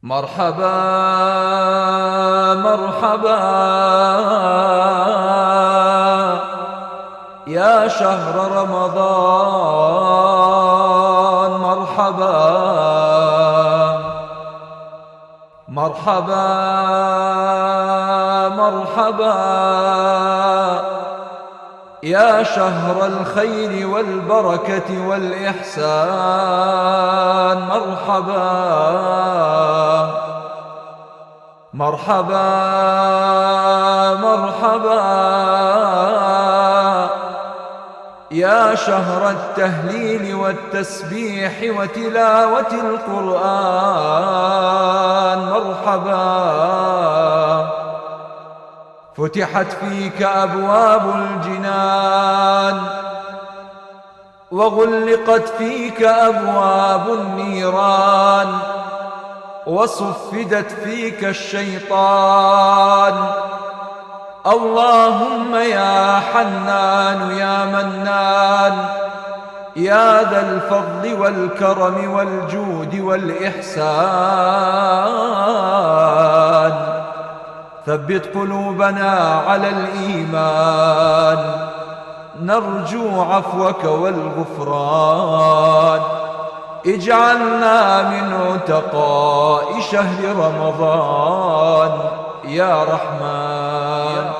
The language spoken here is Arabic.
مرحبا مرحبا يا شهر رمضان، مرحبا مرحبا مرحبا يا شهر الخير والبركة والإحسان، مرحبا مرحبا مرحبا يا شهر التهليل والتسبيح وتلاوة القرآن، مرحبا فتحت فيك أبواب الجنان وغلقت فيك أبواب النيران وصفدت فيك الشيطان. اللهم يا حنان يا منان يا ذا الفضل والكرم والجود والإحسان، ثبت قلوبنا على الإيمان، نرجو عفوك والغفران. اجعلنا من عتقاء شهر رمضان يا رحمن.